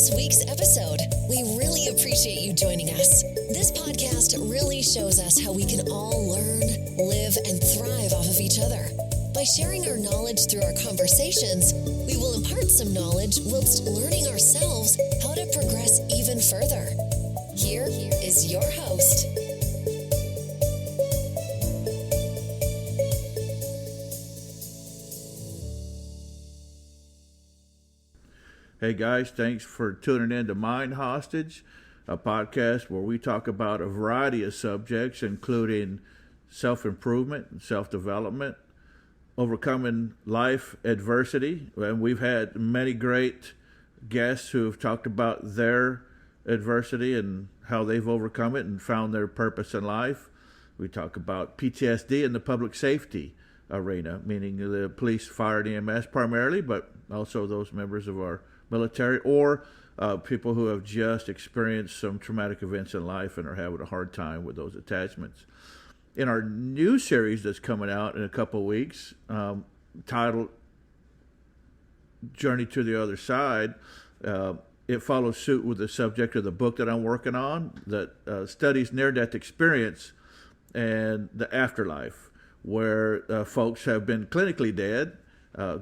this week's episode. We really appreciate you joining us. This podcast really shows us how we can all learn, live, and thrive off of each other. By sharing our knowledge through our conversations, we will impart some knowledge whilst learning ourselves how to progress even further. Here is your host. Hey guys, thanks for tuning in to Mind Hostage, a podcast where we talk about a variety of subjects, including self-improvement and self-development, overcoming life adversity. And we've had many great guests who have talked about their adversity and how they've overcome it and found their purpose in life. We talk about PTSD in the public safety arena, meaning the police, fire, and EMS primarily, but also those members of our military or people who have just experienced some traumatic events in life and are having a hard time with those attachments. In our new series that's coming out in a couple of weeks, titled Journey to the Other Side, it follows suit with the subject of the book that I'm working on that studies near-death experience and the afterlife, where folks have been clinically dead,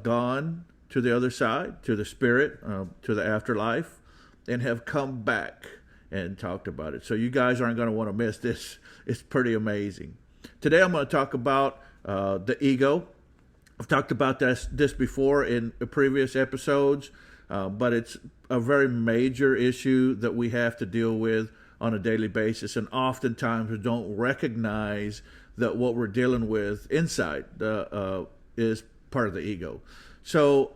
gone to the other side, to the spirit, to the afterlife, and have come back and talked about it. So you guys aren't going to want to miss this. It's pretty amazing. Today I'm going to talk about the ego. I've talked about this before in previous episodes, but it's a very major issue that we have to deal with on a daily basis, and oftentimes we don't recognize that what we're dealing with inside is part of the ego. So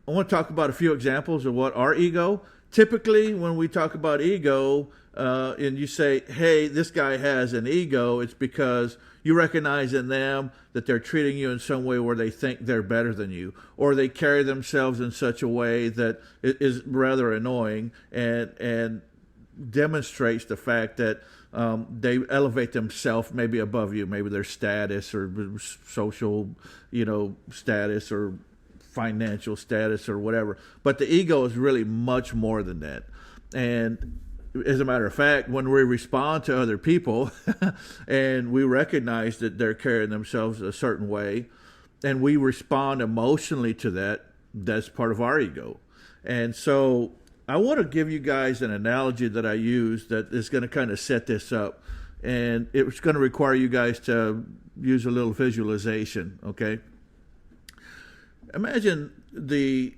I want to talk about a few examples of what our ego. Typically, when we talk about ego, and you say, hey, this guy has an ego, it's because you recognize in them that they're treating you in some way where they think they're better than you, or they carry themselves in such a way that it is rather annoying and demonstrates the fact that they elevate themselves maybe above you, maybe their status or social, status or financial status or whatever. But the ego is really much more than that. And as a matter of fact, when we respond to other people and we recognize that they're carrying themselves a certain way and we respond emotionally to that, that's part of our ego. And so I want to give you guys an analogy that I use that is going to kind of set this up. And it's going to require you guys to use a little visualization, okay? Imagine the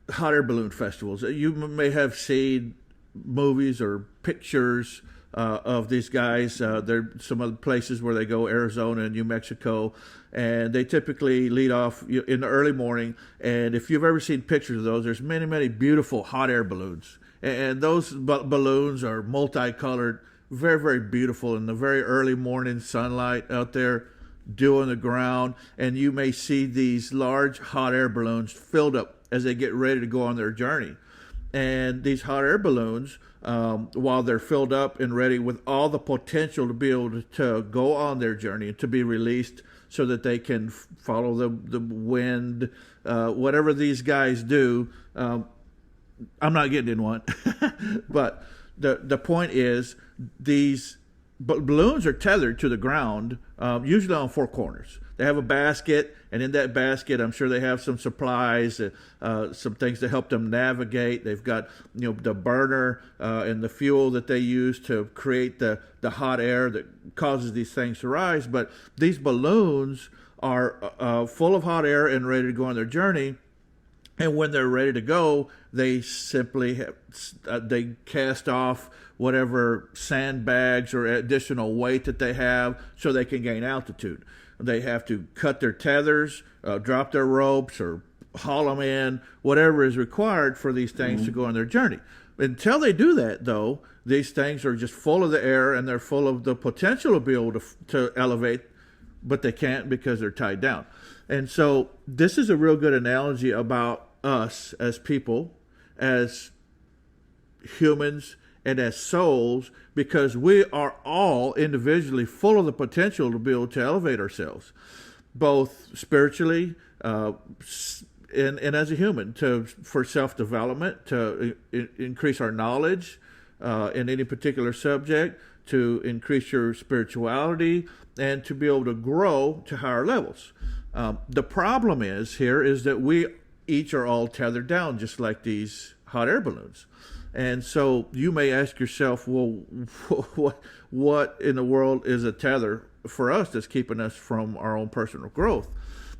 hot air balloon festivals. You may have seen movies or pictures of these guys. There are some other places where they go, Arizona and New Mexico, and they typically lead off in the early morning. And if you've ever seen pictures of those, there's many, many beautiful hot air balloons. And those balloons are multicolored, very, very beautiful in the very early morning sunlight out there, dew on the ground, and you may see these large hot air balloons filled up as they get ready to go on their journey. And these hot air balloons, while they're filled up and ready with all the potential to be able to go on their journey and to be released so that they can follow the wind, whatever these guys do. I'm not getting in one, but the point is these balloons are tethered to the ground, usually on four corners. They have a basket, and in that basket, I'm sure they have some supplies, some things to help them navigate. They've got, the burner and the fuel that they use to create the hot air that causes these things to rise. But these balloons are full of hot air and ready to go on their journey. And when they're ready to go, they simply they cast off whatever sandbags or additional weight that they have so they can gain altitude. They have to cut their tethers, drop their ropes, or haul them in, whatever is required for these things to go on their journey. Until they do that, though, these things are just full of the air and they're full of the potential to be able to elevate, but they can't because they're tied down. And so this is a real good analogy about us as people, as humans, and as souls, because we are all individually full of the potential to be able to elevate ourselves, both spiritually, and as a human, for self-development, to increase our knowledge in any particular subject, to increase your spirituality, and to be able to grow to higher levels. The problem is that we each are all tethered down, just like these hot air balloons. And so you may ask yourself, well, what in the world is a tether for us that's keeping us from our own personal growth?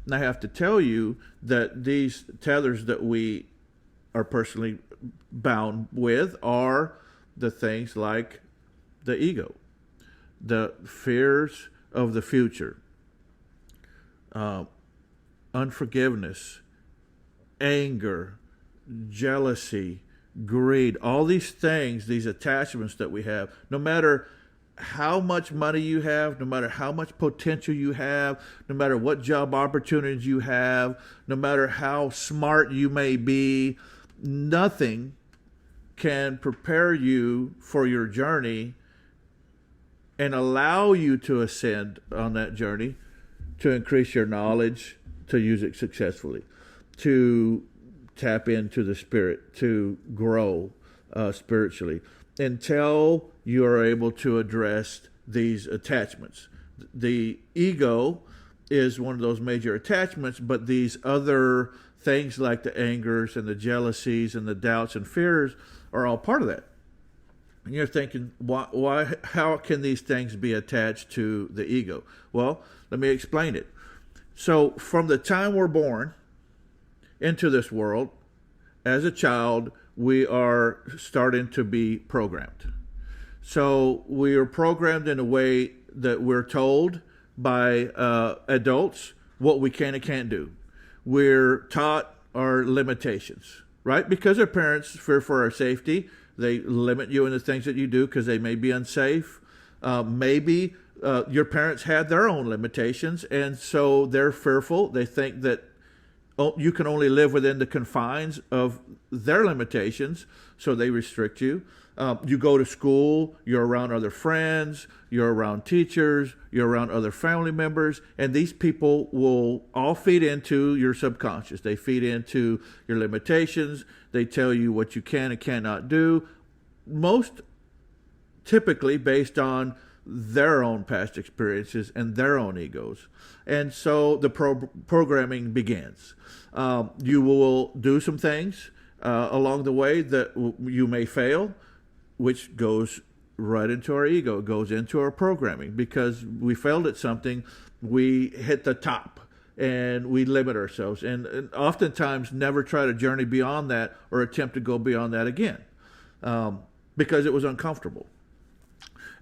And I have to tell you that these tethers that we are personally bound with are the things like the ego, the fears of the future, unforgiveness, anger, jealousy, greed, all these things, these attachments that we have. No matter how much money you have, no matter how much potential you have, no matter what job opportunities you have, no matter how smart you may be, nothing can prepare you for your journey and allow you to ascend on that journey, to increase your knowledge, to use it successfully, to tap into the spirit, to grow spiritually, until you are able to address these attachments. The ego is one of those major attachments, but these other things like the angers and the jealousies and the doubts and fears are all part of that. And you're thinking, why? How can these things be attached to the ego? Well, let me explain it. So from the time we're born into this world, as a child, we are starting to be programmed. So we are programmed in a way that we're told by adults what we can and can't do. We're taught our limitations, right? Because our parents fear for our safety. They limit you in the things that you do because they may be unsafe. Maybe your parents had their own limitations, and so they're fearful. They think that you can only live within the confines of their limitations, so they restrict you. You go to school, you're around other friends, you're around teachers, you're around other family members, and these people will all feed into your subconscious. They feed into your limitations. They tell you what you can and cannot do, most typically based on their own past experiences and their own egos. And so the programming begins. You will do some things along the way that you may fail, which goes right into our ego. It goes into our programming. Because we failed at something, we hit the top and we limit ourselves. And oftentimes never try to journey beyond that or attempt to go beyond that again because it was uncomfortable.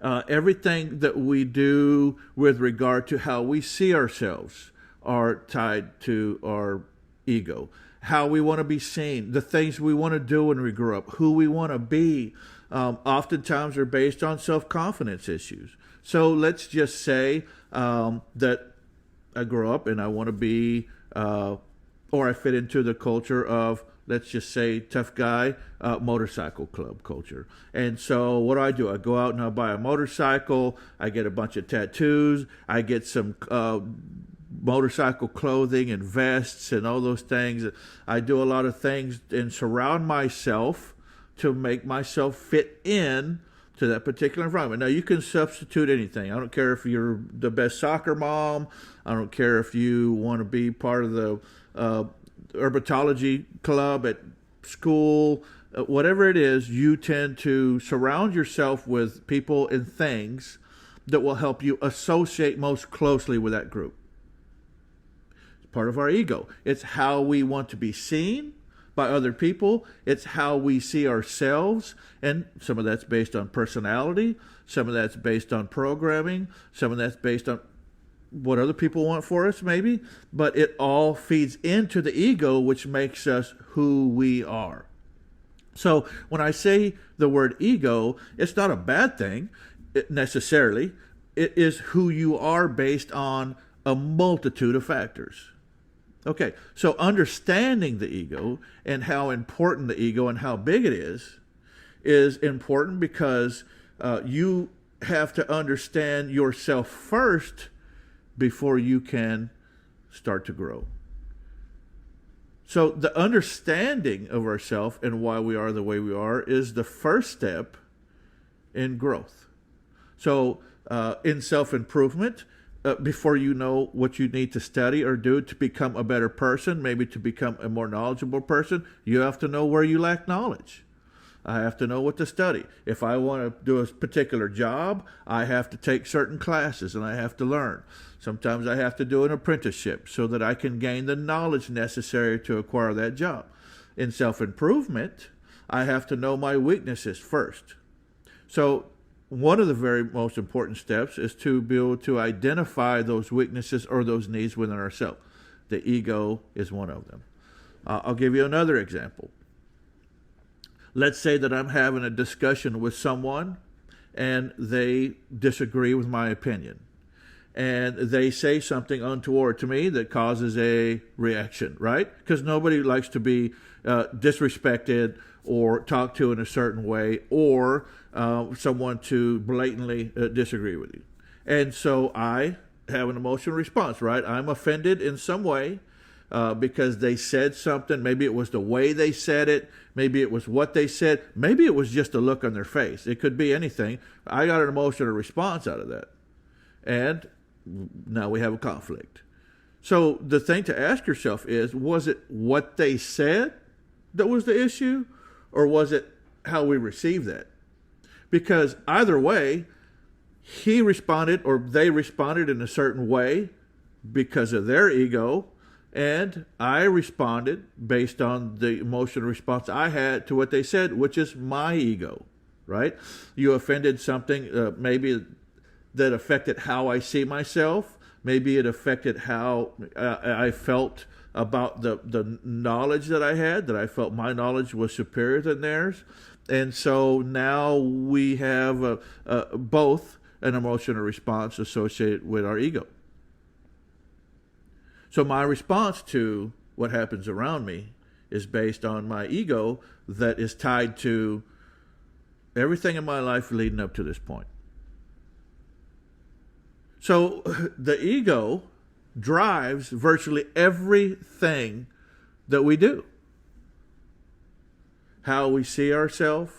Everything that we do with regard to how we see ourselves are tied to our ego. How we want to be seen, the things we want to do when we grow up, who we want to be, oftentimes are based on self-confidence issues. So let's just say that I grow up and I want to be, or I fit into the culture of, let's just say, tough guy, motorcycle club culture. And so what do? I go out and I buy a motorcycle. I get a bunch of tattoos. I get some motorcycle clothing and vests and all those things. I do a lot of things and surround myself to make myself fit in to that particular environment. Now, you can substitute anything. I don't care if you're the best soccer mom. I don't care if you want to be part of the herpetology club at school. Whatever it is, you tend to surround yourself with people and things that will help you associate most closely with that group. It's part of our ego. It's how we want to be seen by other people. It's how we see ourselves. And some of that's based on personality. Some of that's based on programming. Some of that's based on what other people want for us, maybe. But it all feeds into the ego, which makes us who we are. So when I say the word ego, it's not a bad thing necessarily. It is who you are based on a multitude of factors. Okay, so understanding the ego and how important the ego and how big it is important because you have to understand yourself first before you can start to grow. So the understanding of ourselves and why we are the way we are is the first step in growth. So in self-improvement, before you know what you need to study or do to become a better person, maybe to become a more knowledgeable person, you have to know where you lack knowledge. I have to know what to study. If I want to do a particular job, I have to take certain classes and I have to learn. Sometimes I have to do an apprenticeship so that I can gain the knowledge necessary to acquire that job. In self-improvement, I have to know my weaknesses first. So one of the very most important steps is to be able to identify those weaknesses or those needs within ourselves. The ego is one of them. I'll give you another example. Let's say that I'm having a discussion with someone and they disagree with my opinion. And they say something untoward to me that causes a reaction, right? Because nobody likes to be disrespected or talked to in a certain way, or someone to blatantly disagree with you. And so I have an emotional response, right? I'm offended in some way because they said something. Maybe it was the way they said it. Maybe it was what they said. Maybe it was just a look on their face. It could be anything. I got an emotional response out of that. And now we have a conflict. So the thing to ask yourself is, was it what they said that was the issue? Or was it how we received that? Because either way, he responded or they responded in a certain way because of their ego, and I responded based on the emotional response I had to what they said, which is my ego, right? You offended something maybe that affected how I see myself. Maybe it affected how I felt about the knowledge that I had, that I felt my knowledge was superior than theirs. And so now we have both an emotional response associated with our ego. So my response to what happens around me is based on my ego that is tied to everything in my life leading up to this point. So the ego drives virtually everything that we do. How we see ourselves,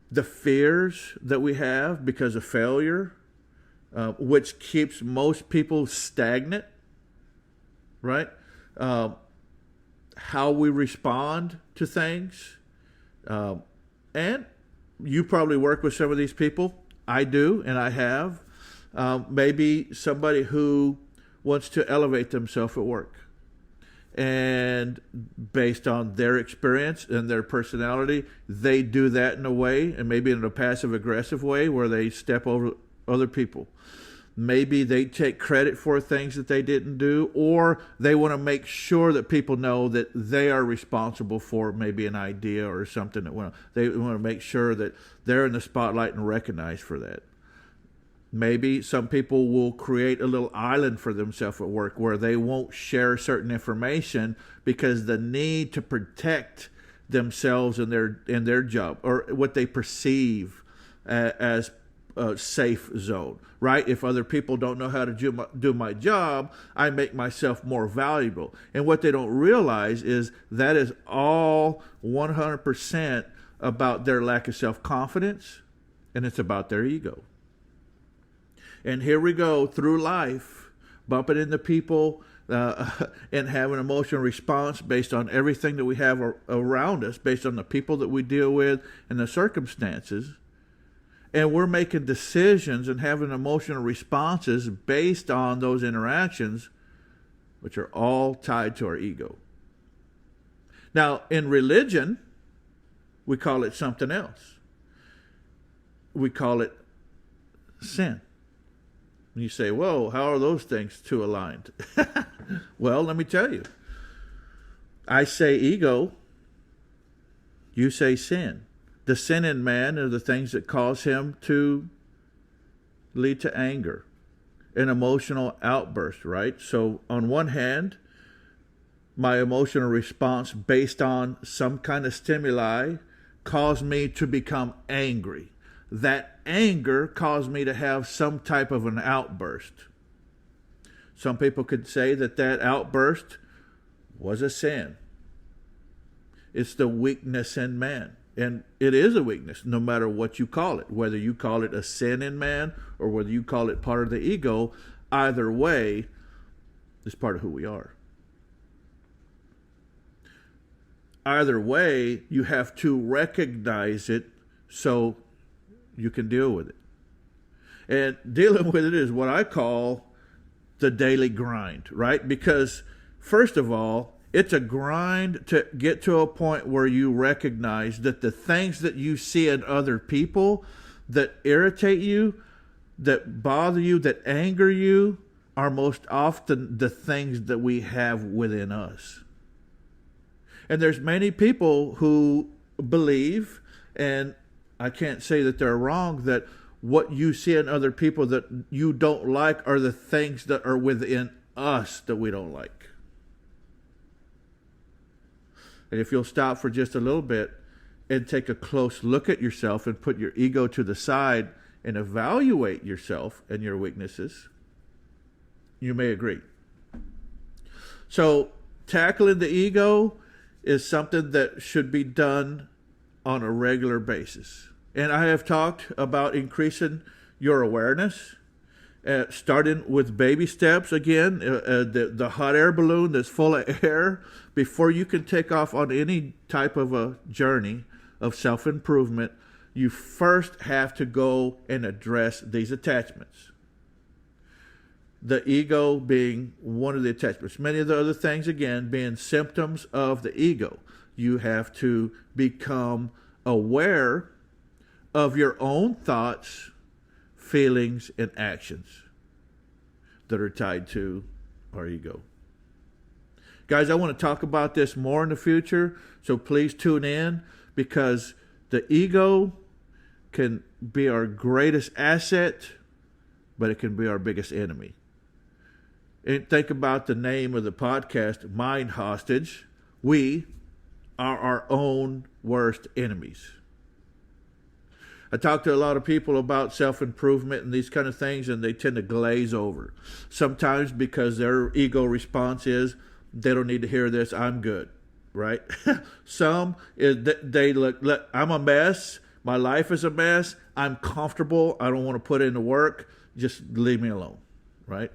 the fears that we have because of failure, which keeps most people stagnant, right? How we respond to things. And you probably work with some of these people. I do, and I have. Maybe somebody who wants to elevate themselves at work. And based on their experience and their personality, they do that in a way, and maybe in a passive-aggressive way, where they step over other people. Maybe they take credit for things that they didn't do, or they want to make sure that people know that they are responsible for maybe an idea or something. They want to make sure that they're in the spotlight and recognized for that. Maybe some people will create a little island for themselves at work where they won't share certain information because the need to protect themselves in their job, or what they perceive as a safe zone, right? If other people don't know how to do my job, I make myself more valuable. And what they don't realize is that is all 100% about their lack of self-confidence, and it's about their ego. And here we go through life, bumping into people and having an emotional response based on everything that we have around us, based on the people that we deal with and the circumstances. And we're making decisions and having emotional responses based on those interactions, which are all tied to our ego. Now, in religion, we call it something else. We call it sin. And you say, whoa, how are those things two aligned? Well, let me tell you. I say ego, you say sin. The sin in man are the things that cause him to lead to anger, an emotional outburst, right? So on one hand, my emotional response based on some kind of stimuli caused me to become angry. That anger caused me to have some type of an outburst. Some people could say that outburst was a sin. It's the weakness in man. And it is a weakness, no matter what you call it. Whether you call it a sin in man or whether you call it part of the ego, either way, it's part of who we are. Either way, you have to recognize it so you can deal with it. And dealing with it is what I call the daily grind, right? Because first of all, it's a grind to get to a point where you recognize that the things that you see in other people that irritate you, that bother you, that anger you, are most often the things that we have within us. And there's many people who believe, and I can't say that they're wrong, that what you see in other people that you don't like are the things that are within us that we don't like. And if you'll stop for just a little bit and take a close look at yourself and put your ego to the side and evaluate yourself and your weaknesses, you may agree. So tackling the ego is something that should be done on a regular basis. And I have talked about increasing your awareness, starting with baby steps. Again, the hot air balloon that's full of air. Before you can take off on any type of a journey of self-improvement, you first have to go and address these attachments. The ego being one of the attachments. Many of the other things, again, being symptoms of the ego. You have to become aware of your own thoughts, feelings, and actions that are tied to our ego. Guys, I want to talk about this more in the future, so please tune in, because the ego can be our greatest asset, but it can be our biggest enemy. And think about the name of the podcast, Mind Hostage. We are our own worst enemies. I talk to a lot of people about self-improvement and these kind of things, and they tend to glaze over. Sometimes because their ego response is, they don't need to hear this, I'm good, right? Some is they look, I'm a mess, my life is a mess, I'm comfortable, I don't want to put in the work, just leave me alone, right?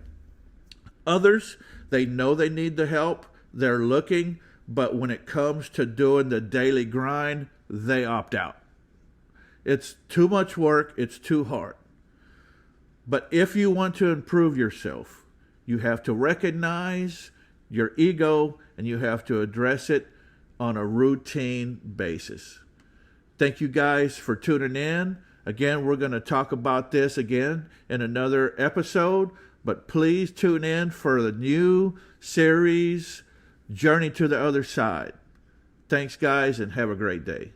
Others, they know they need the help, they're looking, but when it comes to doing the daily grind, they opt out. It's too much work, it's too hard. But if you want to improve yourself, you have to recognize your ego and you have to address it on a routine basis. Thank you guys for tuning in. Again, we're going to talk about this again in another episode, but please tune in for the new series, Journey to the Other Side. Thanks, guys, and have a great day.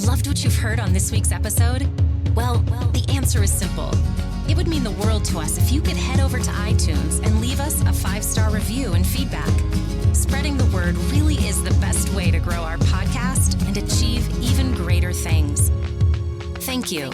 Loved what you've heard on this week's episode? Well, the answer is simple. It would mean the world to us if you could head over to iTunes and leave us a 5-star review and feedback. Spreading the word really is the best way to grow our podcast and achieve even greater things. Thank you.